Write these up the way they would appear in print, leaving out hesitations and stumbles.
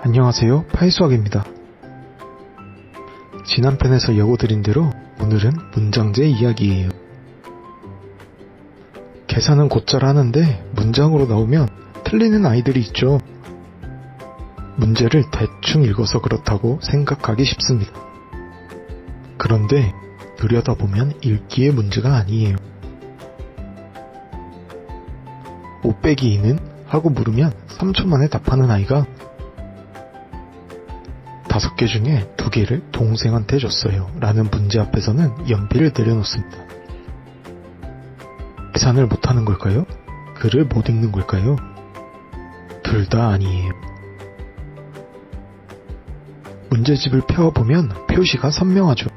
안녕하세요, 파이수학입니다. 지난 편에서 예고드린 대로 오늘은 문장제 이야기예요. 계산은 곧잘 하는데 문장으로 나오면 틀리는 아이들이 있죠. 문제를 대충 읽어서 그렇다고 생각하기 쉽습니다. 그런데 들여다보면 읽기의 문제가 아니에요. 5 빼기 2는? 하고 물으면 3초 만에 답하는 아이가 5개 중에 2개를 동생한테 줬어요 라는 문제 앞에서는 연필을 내려놓습니다. 계산을 못하는 걸까요? 글을 못 읽는 걸까요? 둘 다 아니에요. 문제집을 펴보면 표시가 선명하죠.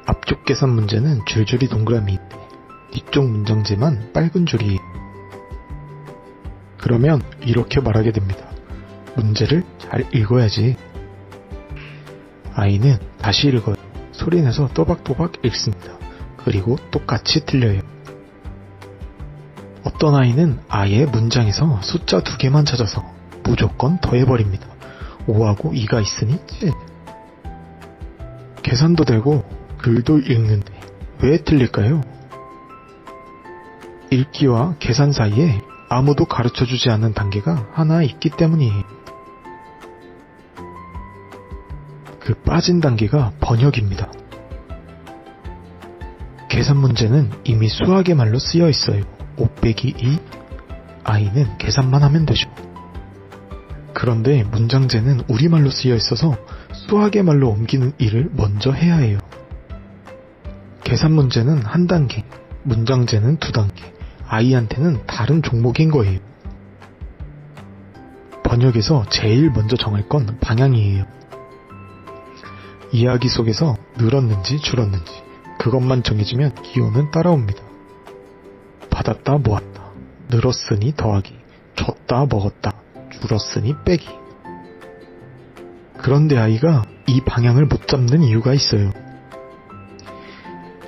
앞쪽 계산 문제는 줄줄이 동그라미 있대. 뒤쪽 문장제만 빨간 줄이에요. 그러면 이렇게 말하게 됩니다. 문제를 잘 읽어야지. 아이는 다시 읽어요. 소리내서 또박또박 읽습니다. 그리고 똑같이 틀려요. 어떤 아이는 아예 문장에서 숫자 2개만 찾아서 무조건 더해버립니다. 5하고 2가 있으니 찌. 계산도 되고 글도 읽는데 왜 틀릴까요? 읽기와 계산 사이에 아무도 가르쳐주지 않는 단계가 하나 있기 때문이에요. 그 빠진 단계가 번역입니다. 계산 문제는 이미 수학의 말로 쓰여 있어요. 5 빼기 2, 아이는 계산만 하면 되죠. 그런데 문장제는 우리말로 쓰여 있어서 수학의 말로 옮기는 일을 먼저 해야 해요. 계산 문제는 한 단계, 문장제는 2단계, 아이한테는 다른 종목인 거예요. 번역에서 제일 먼저 정할 건 방향이에요. 이야기 속에서 늘었는지 줄었는지 그것만 정해지면 기호는 따라옵니다. 받았다 모았다, 늘었으니 더하기, 줬다 먹었다, 줄었으니 빼기. 그런데 아이가 이 방향을 못 잡는 이유가 있어요.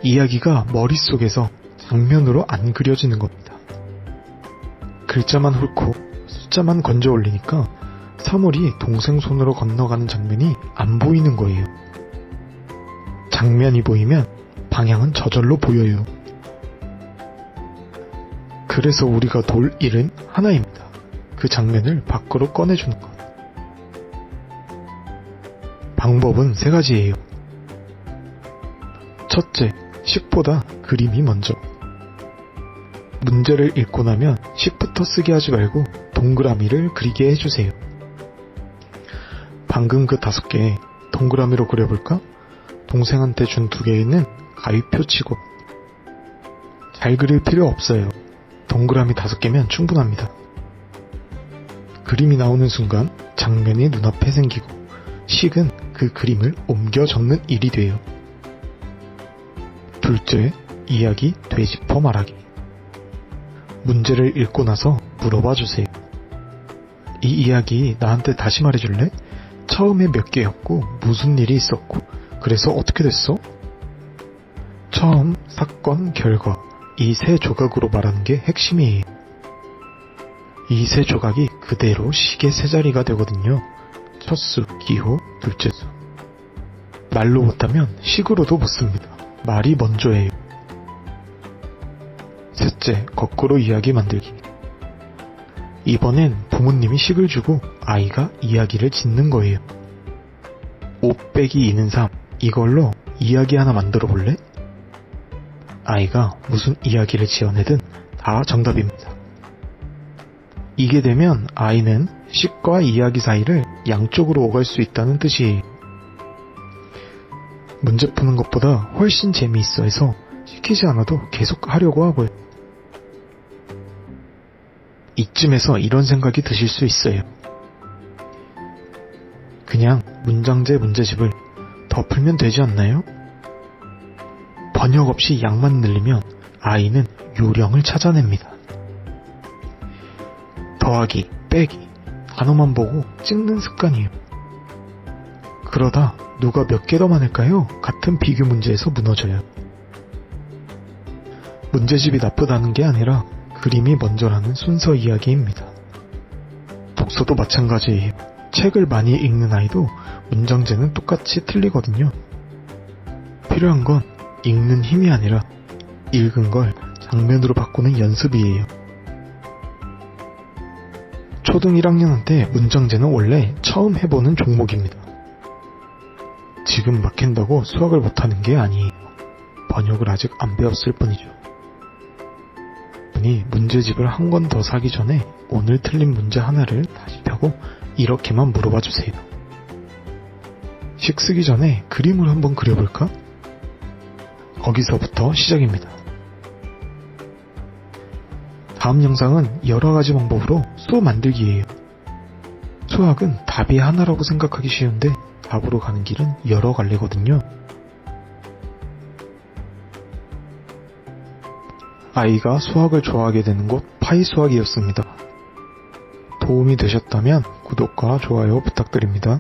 이야기가 머릿속에서 장면으로 안 그려지는 겁니다. 글자만 훑고 숫자만 건져 올리니까 사물이 동생 손으로 건너가는 장면이 안 보이는 거예요. 장면이 보이면 방향은 저절로 보여요. 그래서 우리가 돌 일은 하나입니다. 그 장면을 밖으로 꺼내주는 것. 방법은 3가지예요. 첫째, 식보다 그림이 먼저. 문제를 읽고 나면 식부터 쓰게 하지 말고 동그라미를 그리게 해주세요. 방금 그 5개 동그라미로 그려볼까? 동생한테 준 2개는 가위표 치고. 잘 그릴 필요 없어요. 동그라미 5개면 충분합니다. 그림이 나오는 순간 장면이 눈앞에 생기고 식은 그 그림을 옮겨 적는 일이 돼요. 둘째, 이야기 되짚어 말하기. 문제를 읽고 나서 물어봐 주세요. 이 이야기 나한테 다시 말해줄래? 처음에 몇 개였고 무슨 일이 있었고 그래서 어떻게 됐어? 처음, 사건, 결과 이 3조각으로 말하는 게 핵심이에요. 이 3조각이 그대로 식의 3자리가 되거든요. 첫수, 기호, 둘째수. 말로 못하면 식으로도 못 씁니다. 말이 먼저예요. 셋째, 거꾸로 이야기 만들기. 이번엔 부모님이 식을 주고 아이가 이야기를 짓는 거예요. 5 빼기 2는 3. 이걸로 이야기 하나 만들어 볼래? 아이가 무슨 이야기를 지어내든 다 정답입니다. 이게 되면 아이는 식과 이야기 사이를 양쪽으로 오갈 수 있다는 뜻이에요. 문제 푸는 것보다 훨씬 재미있어 해서 시키지 않아도 계속 하려고 하고요. 이쯤에서 이런 생각이 드실 수 있어요. 그냥 문장제 문제집을 더 풀면 되지 않나요? 번역 없이 양만 늘리면 아이는 요령을 찾아냅니다. 더하기, 빼기, 단어만 보고 찍는 습관이에요. 그러다 누가 몇 개 더 많을까요? 같은 비교 문제에서 무너져요. 문제집이 나쁘다는 게 아니라 그림이 먼저라는 순서 이야기입니다. 독서도 마찬가지예요. 책을 많이 읽는 아이도 문장제는 똑같이 틀리거든요. 필요한 건 읽는 힘이 아니라 읽은 걸 장면으로 바꾸는 연습이에요. 초등 1학년한테 문장제는 원래 처음 해보는 종목입니다. 지금 막 한다고 수학을 못하는 게 아니에요. 번역을 아직 안 배웠을 뿐이죠. 문제집을 한 권 더 사기 전에 오늘 틀린 문제 하나를 다시 펴고 이렇게만 물어봐 주세요. 식 쓰기 전에 그림을 한번 그려볼까? 거기서부터 시작입니다. 다음 영상은 여러가지 방법으로 수 만들기예요. 수학은 답이 하나라고 생각하기 쉬운데 답으로 가는 길은 여러 갈래거든요. 아이가 수학을 좋아하게 되는 곳 파이 수학이었습니다. 도움이 되셨다면 구독과 좋아요 부탁드립니다.